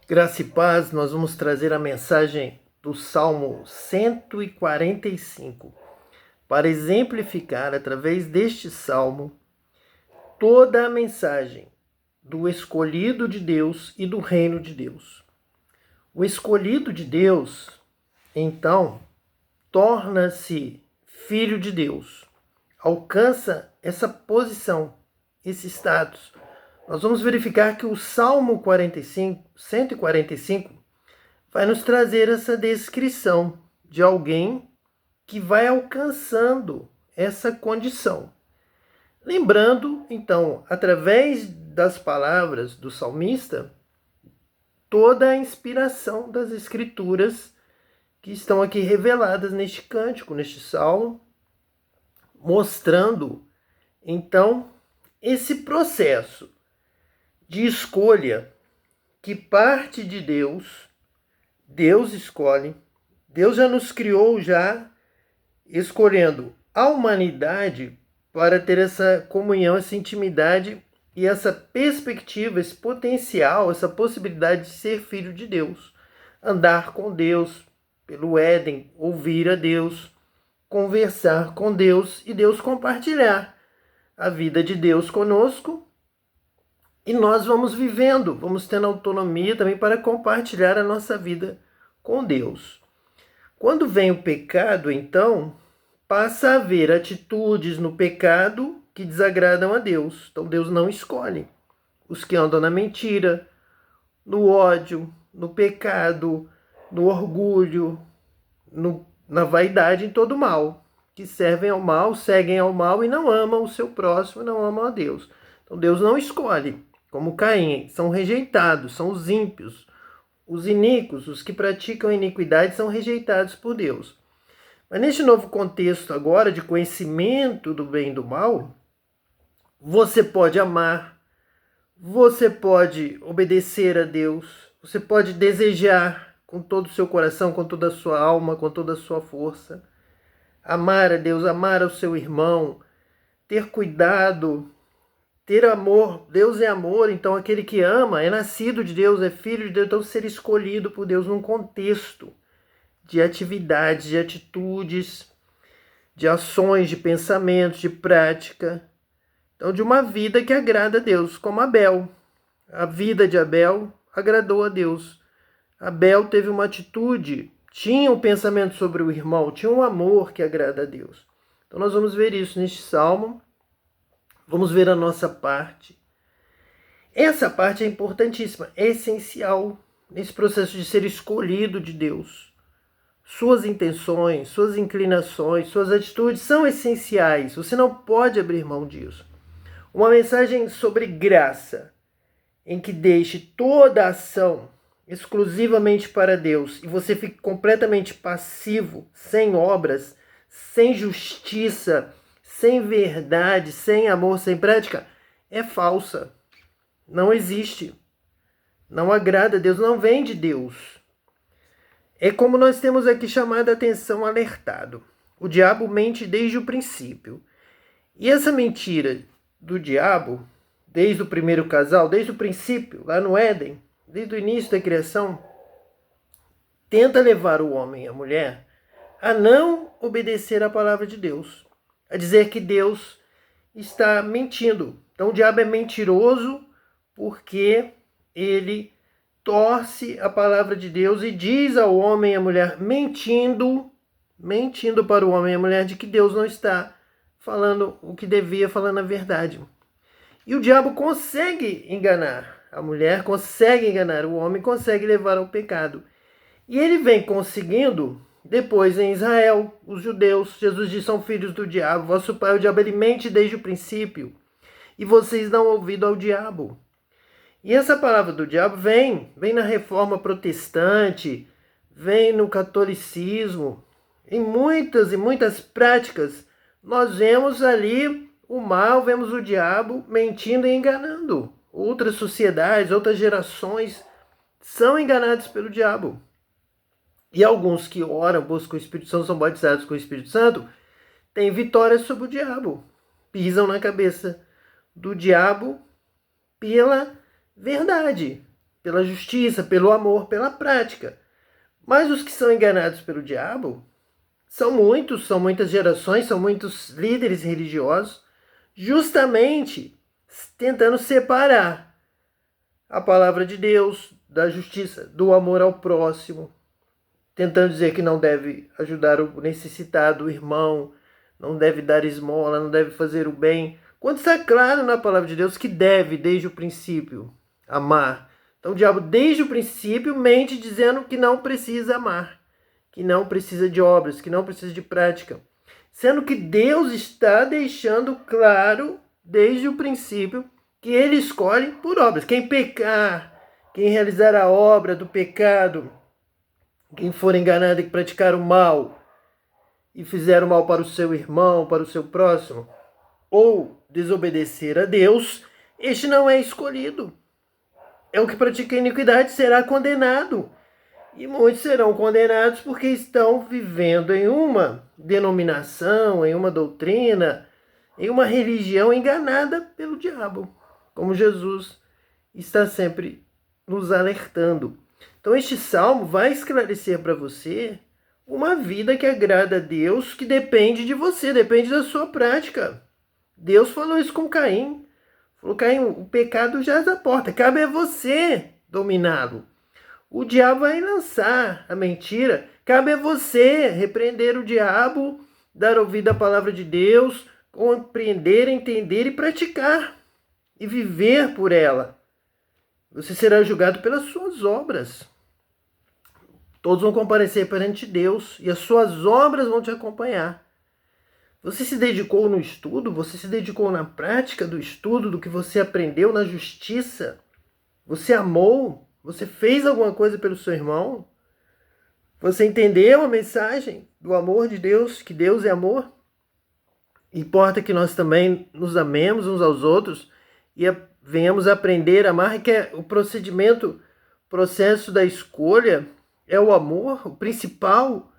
Graça e paz, nós vamos trazer a mensagem do Salmo 145 para exemplificar, através deste salmo, toda a mensagem do escolhido de Deus e do reino de Deus. O escolhido de Deus, então, torna-se filho de Deus, alcança essa posição, esse status. Nós vamos verificar que o Salmo 145, vai nos trazer essa descrição de alguém que vai alcançando essa condição. Lembrando, então, através das palavras do salmista, toda a inspiração das Escrituras que estão aqui reveladas neste cântico, neste salmo, mostrando, então, esse processo de escolha que parte de Deus. Deus escolhe, Deus já nos criou escolhendo a humanidade para ter essa comunhão, essa intimidade e essa perspectiva, esse potencial, essa possibilidade de ser filho de Deus, andar com Deus pelo Éden, ouvir a Deus, conversar com Deus e Deus compartilhar a vida de Deus conosco. E nós vamos vivendo, vamos tendo autonomia também para compartilhar a nossa vida com Deus. Quando vem o pecado, então, passa a haver atitudes no pecado que desagradam a Deus. Então Deus não escolhe os que andam na mentira, no ódio, no pecado, no orgulho, na vaidade, em todo o mal, que servem ao mal, seguem ao mal e não amam o seu próximo, não amam a Deus. Então Deus não escolhe. Como Caim, são rejeitados, são os ímpios, os iníquos, os que praticam iniquidade são rejeitados por Deus. Mas neste novo contexto agora de conhecimento do bem e do mal, você pode amar, você pode obedecer a Deus, você pode desejar com todo o seu coração, com toda a sua alma, com toda a sua força, amar a Deus, amar ao seu irmão, ter cuidado, ter amor. Deus é amor, então aquele que ama é nascido de Deus, é filho de Deus, então ser escolhido por Deus num contexto de atividades, de atitudes, de ações, de pensamentos, de prática. Então de uma vida que agrada a Deus, como Abel. A vida de Abel agradou a Deus. Abel teve uma atitude, tinha um pensamento sobre o irmão, tinha um amor que agrada a Deus. Então nós vamos ver isso neste salmo. Vamos ver a nossa parte. Essa parte é importantíssima, é essencial nesse processo de ser escolhido de Deus. Suas intenções, suas inclinações, suas atitudes são essenciais. Você não pode abrir mão disso. Uma mensagem sobre graça, em que deixe toda a ação exclusivamente para Deus e você fique completamente passivo, sem obras, sem justiça, sem verdade, sem amor, sem prática, é falsa. Não existe. Não agrada a Deus, não vem de Deus. É como nós temos aqui chamado a atenção, alertado. O diabo mente desde o princípio. E essa mentira do diabo, desde o primeiro casal, desde o princípio, lá no Éden, desde o início da criação, tenta levar o homem e a mulher a não obedecer à palavra de Deus, a dizer que Deus está mentindo. Então o diabo é mentiroso porque ele torce a palavra de Deus e diz ao homem e à mulher, mentindo para o homem e a mulher, de que Deus não está falando o que devia, falando a verdade. E o diabo consegue enganar a mulher, consegue enganar o homem, consegue levar ao pecado. E ele vem conseguindo. Depois em Israel, os judeus, Jesus diz, são filhos do diabo, vosso pai o diabo, ele mente desde o princípio, e vocês dão ouvido ao diabo. E essa palavra do diabo vem na reforma protestante, vem no catolicismo, em muitas e muitas práticas, nós vemos ali o mal, vemos o diabo mentindo e enganando. Outras sociedades, outras gerações são enganadas pelo diabo. E alguns que oram, buscam o Espírito Santo, são batizados com o Espírito Santo, têm vitória sobre o diabo. Pisam na cabeça do diabo pela verdade. pela justiça, pelo amor, pela prática. Mas os que são enganados pelo diabo são muitos, são muitas gerações, são muitos líderes religiosos, justamente tentando separar a palavra de Deus da justiça, do amor ao próximo, tentando dizer que não deve ajudar o necessitado, o irmão, não deve dar esmola, não deve fazer o bem, quando está claro na palavra de Deus que deve, desde o princípio, amar. Então o diabo, desde o princípio, mente dizendo que não precisa amar, que não precisa de obras, que não precisa de prática. Sendo que Deus está deixando claro, desde o princípio, que ele escolhe por obras. Quem pecar, quem realizar a obra do pecado, quem for enganado e praticar o mal, e fizer o mal para o seu irmão, para o seu próximo, ou desobedecer a Deus, este não é escolhido. É o que pratica iniquidade, será condenado. E muitos serão condenados porque estão vivendo em uma denominação, em uma doutrina, em uma religião enganada pelo diabo, como Jesus está sempre nos alertando. Então este salmo vai esclarecer para você uma vida que agrada a Deus, que depende de você, depende da sua prática. Deus falou isso com Caim. Falou, Caim, o pecado jaz à porta, cabe a você dominá-lo. O diabo vai lançar a mentira, cabe a você repreender o diabo, dar ouvido à palavra de Deus, compreender, entender e praticar, e viver por ela. Você será julgado pelas suas obras. Todos vão comparecer perante Deus e as suas obras vão te acompanhar. Você se dedicou no estudo? Você se dedicou na prática do estudo, do que você aprendeu na justiça? Você amou? Você fez alguma coisa pelo seu irmão? Você entendeu a mensagem do amor de Deus, que Deus é amor? Importa que nós também nos amemos uns aos outros e venhamos aprender a amar, que é o processo da escolha, é o amor, o principal.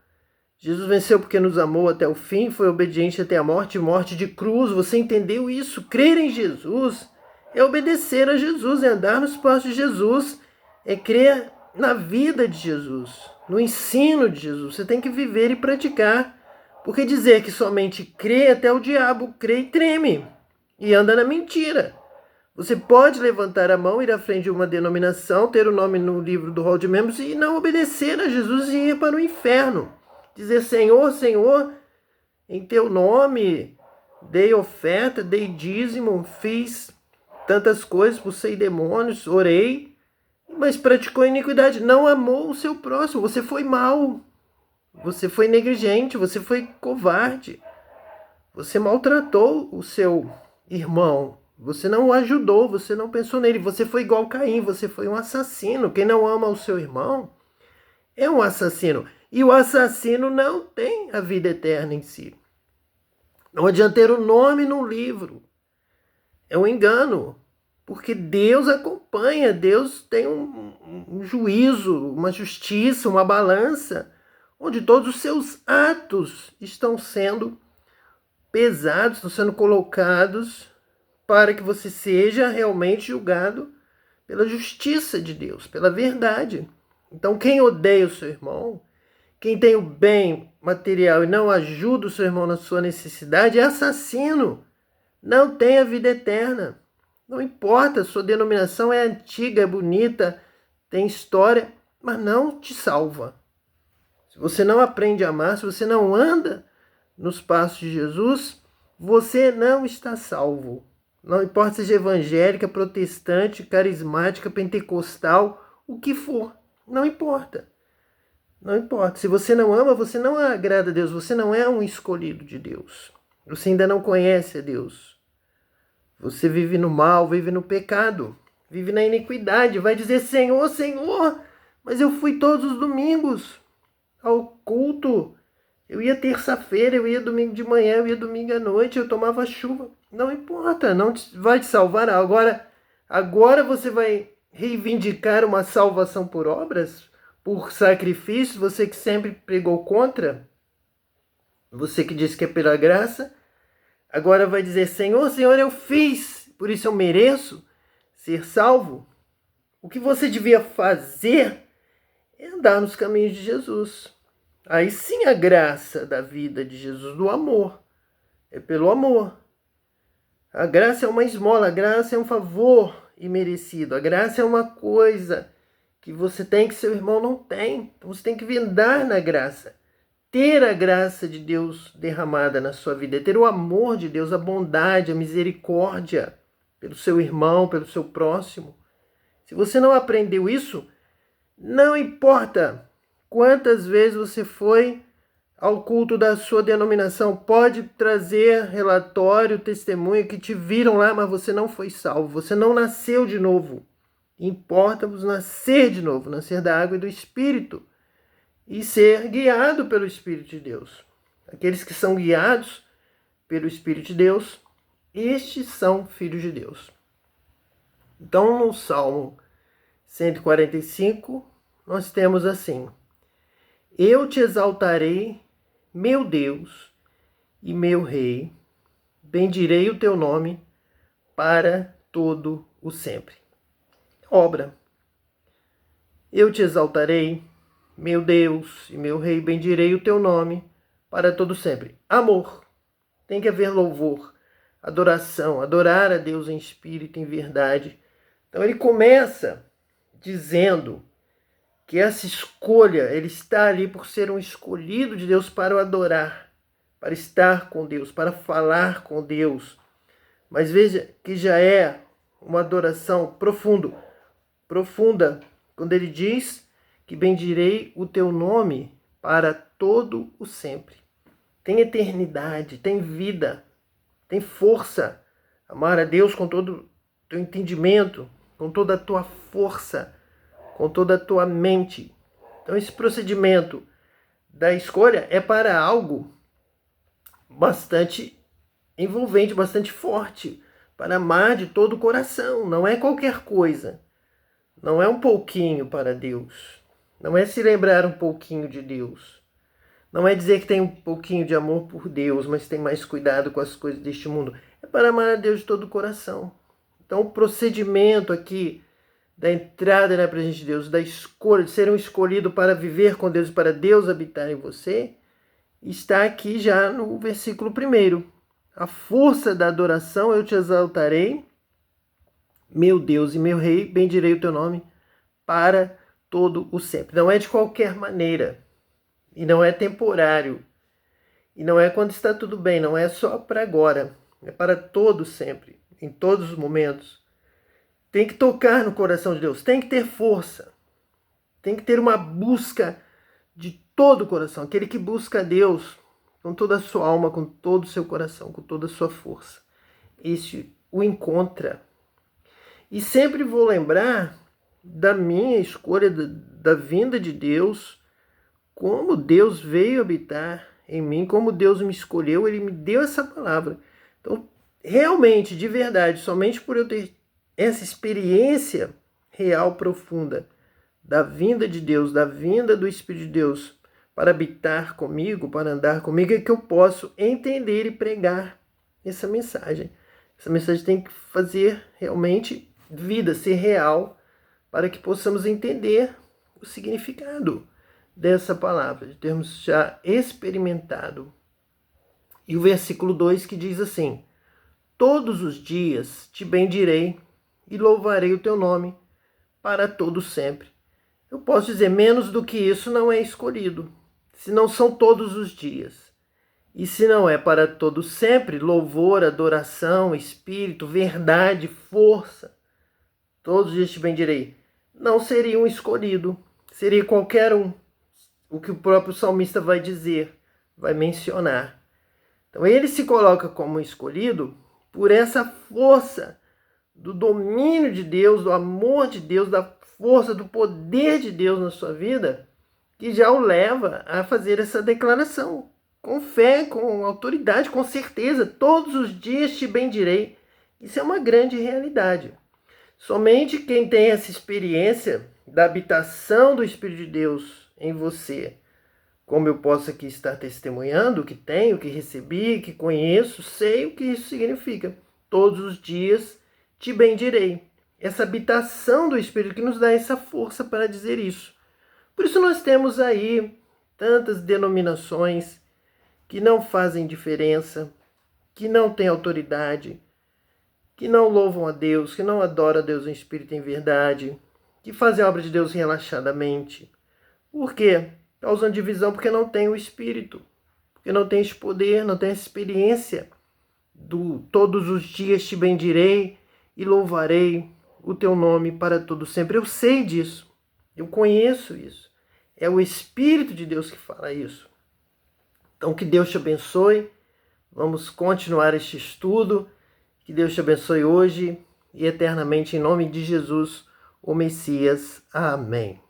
Jesus venceu porque nos amou até o fim, foi obediente até a morte, morte de cruz. Você entendeu isso? Crer em Jesus é obedecer a Jesus, é andar nos passos de Jesus, é crer na vida de Jesus, no ensino de Jesus. Você tem que viver e praticar, porque dizer que somente crê, até o diabo crê e treme, e anda na mentira. Você pode levantar a mão, ir à frente de uma denominação, ter o nome no livro do rol de membros e não obedecer a Jesus e ir para o inferno. Dizer, Senhor, Senhor, em teu nome, dei oferta, dei dízimo, fiz tantas coisas, expulsei demônios, orei, mas praticou iniquidade, não amou o seu próximo, você foi mau, você foi negligente, você foi covarde, você maltratou o seu irmão, você não o ajudou, você não pensou nele, você foi igual Caim, você foi um assassino. Quem não ama o seu irmão é um assassino. E o assassino não tem a vida eterna em si. Não adianta ter o nome no livro. É um engano. Porque Deus acompanha, Deus tem um juízo, uma justiça, uma balança, onde todos os seus atos estão sendo pesados, estão sendo colocados para que você seja realmente julgado pela justiça de Deus, pela verdade. Então, quem odeia o seu irmão, quem tem o bem material e não ajuda o seu irmão na sua necessidade, é assassino. Não tem a vida eterna. Não importa, sua denominação é antiga, é bonita, tem história, mas não te salva. Se você não aprende a amar, se você não anda nos passos de Jesus, você não está salvo. Não importa se seja evangélica, protestante, carismática, pentecostal, o que for. Não importa. Não importa. Se você não ama, você não agrada a Deus. Você não é um escolhido de Deus. Você ainda não conhece a Deus. Você vive no mal, vive no pecado, vive na iniquidade. Vai dizer, Senhor, Senhor, mas eu fui todos os domingos ao culto. Eu ia terça-feira, eu ia domingo de manhã, eu ia domingo à noite, eu tomava chuva. Não importa, não vai te salvar. Agora você vai reivindicar uma salvação por obras, por sacrifícios, você que sempre pregou contra, você que disse que é pela graça, agora vai dizer, Senhor, Senhor, eu fiz, por isso eu mereço ser salvo. O que você devia fazer é andar nos caminhos de Jesus. Aí sim a graça da vida de Jesus, do amor. É pelo amor. A graça é uma esmola, a graça é um favor imerecido. A graça é uma coisa que você tem que seu irmão não tem. Então você tem que andar na graça. Ter a graça de Deus derramada na sua vida, ter o amor de Deus, a bondade, a misericórdia pelo seu irmão, pelo seu próximo. Se você não aprendeu isso, não importa quantas vezes você foi ao culto da sua denominação, pode trazer relatório, testemunho que te viram lá, mas você não foi salvo, você não nasceu de novo. Importa-vos nascer de novo, nascer da água e do Espírito e ser guiado pelo Espírito de Deus. Aqueles que são guiados pelo Espírito de Deus, estes são filhos de Deus. Então, no Salmo 145, nós temos assim: eu te exaltarei, meu Deus e meu Rei, bendirei o teu nome para todo o sempre. Obra. Eu te exaltarei, meu Deus e meu Rei, bendirei o teu nome para todo sempre. Amor. Tem que haver louvor, adoração, adorar a Deus em espírito e em verdade. Então ele começa dizendo que essa escolha, ele está ali por ser um escolhido de Deus para o adorar, para estar com Deus, para falar com Deus. Mas veja que já é uma adoração profunda, quando ele diz que bendirei o teu nome para todo o sempre. Tem eternidade, tem vida, tem força. Amar a Deus com todo o teu entendimento, com toda a tua força, com toda a tua mente. Então esse procedimento da escolha é para algo bastante envolvente, bastante forte, para amar de todo o coração. Não é qualquer coisa. Não é um pouquinho para Deus. Não é se lembrar um pouquinho de Deus. Não é dizer que tem um pouquinho de amor por Deus, mas tem mais cuidado com as coisas deste mundo. É para amar a Deus de todo o coração. Então o procedimento aqui da entrada na presença de Deus, da escolha, de ser um escolhido para viver com Deus, para Deus habitar em você, está aqui já no versículo 1. A força da adoração, eu te exaltarei, meu Deus e meu Rei, bendirei o teu nome para todo o sempre. Não é de qualquer maneira, e não é temporário, e não é quando está tudo bem, não é só para agora, é para todo sempre, em todos os momentos. Tem que tocar no coração de Deus, tem que ter força, tem que ter uma busca de todo o coração. Aquele que busca a Deus com toda a sua alma, com todo o seu coração, com toda a sua força. Esse o encontra. E sempre vou lembrar da minha escolha, da vinda de Deus, como Deus veio habitar em mim, como Deus me escolheu, Ele me deu essa palavra. Então, realmente, de verdade, somente por eu ter essa experiência real, profunda, da vinda de Deus, da vinda do Espírito de Deus para habitar comigo, para andar comigo, é que eu posso entender e pregar essa mensagem. Essa mensagem tem que fazer realmente vida, ser real, para que possamos entender o significado dessa palavra, de termos já experimentado. E o versículo 2 que diz assim: todos os dias te bendirei e louvarei o teu nome para todo sempre. Eu posso dizer, menos do que isso não é escolhido, se não são todos os dias. E se não é para todo sempre, louvor, adoração, espírito, verdade, força, todos os dias te bendirei, não seria um escolhido, seria qualquer um. O que o próprio salmista vai dizer, vai mencionar. Então ele se coloca como escolhido por essa força do domínio de Deus, do amor de Deus, da força, do poder de Deus na sua vida, que já o leva a fazer essa declaração. Com fé, com autoridade, com certeza, todos os dias te bendirei. Isso é uma grande realidade. Somente quem tem essa experiência da habitação do Espírito de Deus em você, como eu posso aqui estar testemunhando, que tenho, que recebi, que conheço, sei o que isso significa. Todos os dias te bendirei. essa habitação do Espírito que nos dá essa força para dizer isso. Por isso nós temos aí tantas denominações que não fazem diferença, que não têm autoridade, que não louvam a Deus, que não adoram a Deus em espírito e em verdade, que fazem a obra de Deus relaxadamente. Por quê? Causando divisão porque não tem o Espírito, porque não tem esse poder, não tem essa experiência do todos os dias te bendirei e louvarei o teu nome para todo sempre. Eu sei disso, eu conheço isso. É o Espírito de Deus que fala isso. Então que Deus te abençoe. Vamos continuar este estudo. Que Deus te abençoe hoje e eternamente em nome de Jesus, o Messias. Amém.